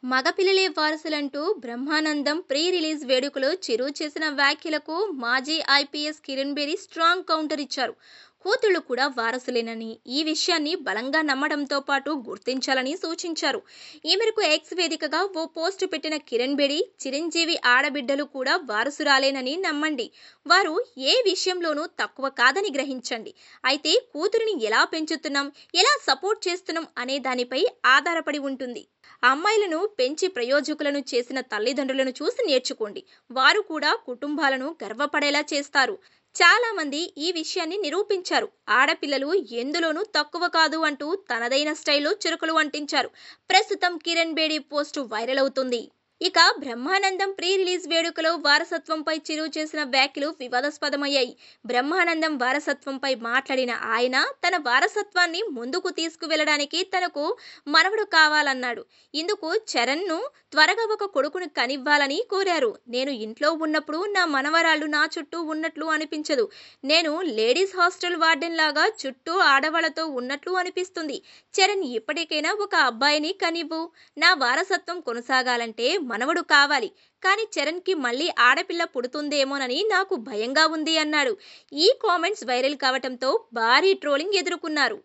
మగపిల్లలే వారసులంటూ Brahmanandam pre release వేడుకలో చిరు చేసిన వ్యాఖ్యలకు మాజీ IPS Kiran Bedi strong counter ఇచ్చారు. కూతుళ్లు కూడా వారసులేనని, ఈ విషయాన్ని బలంగా నమ్మడంతో పాటు గుర్తించాలని సూచించారు. ఈ మేరకు ఎక్స్ వేదికగా ఓ పోస్టు పెట్టిన కిరణ్ బేడి, చిరంజీవి ఆడబిడ్డలు కూడా వారసురాలేనని నమ్మండి. వారు ఏ విషయంలోనూ తక్కువ కాదని గ్రహించండి. అయితే కూతురిని ఎలా పెంచుతున్నాం, ఎలా సపోర్ట్ చేస్తున్నాం అనే దానిపై ఆధారపడి ఉంటుంది. అమ్మాయిలను పెంచి ప్రయోజకులను చేసిన తల్లిదండ్రులను చూసి నేర్చుకోండి. వారు కూడా కుటుంబాలను గర్వపడేలా చేస్తారు. చాలా మంది ఈ విషయాన్ని నిరూపించారు. ఆడపిల్లలు ఎందులోనూ తక్కువ కాదు అంటూ తనదైన స్టైల్లో చురుకులు అంటించారు. ప్రస్తుతం కిరణ్ బేడి పోస్టు వైరల్ అవుతుంది. ఇక బ్రహ్మానందం ప్రీ రిలీజ్ వేడుకలో వారసత్వంపై చిరు చేసిన వ్యాఖ్యలు వివాదాస్పదమయ్యాయి. బ్రహ్మానందం వారసత్వంపై మాట్లాడిన ఆయన తన వారసత్వాన్ని ముందుకు తీసుకువెళ్లడానికి తనకు మనవడు కావాలన్నాడు. ఇందుకు చరణ్ను త్వరగా ఒక కొడుకును కనివ్వాలని కోరారు. నేను ఇంట్లో ఉన్నప్పుడు నా మనవరాళ్లు నా చుట్టూ ఉన్నట్లు అనిపించదు. నేను లేడీస్ హాస్టల్ వార్డెన్ లాగా చుట్టూ ఆడవాళ్లతో ఉన్నట్లు అనిపిస్తుంది. చరణ్ ఇప్పటికైనా ఒక అబ్బాయిని కనివ్వు. నా వారసత్వం కొనసాగాలంటే మనవడు కావాలి. కానీ చరణ్కి మళ్ళీ ఆడపిల్ల పుడుతుందేమోనని నాకు భయంగా ఉంది అన్నాడు. ఈ కామెంట్స్ వైరల్ కావటంతో భారీ ట్రోలింగ్ ఎదుర్కొన్నారు.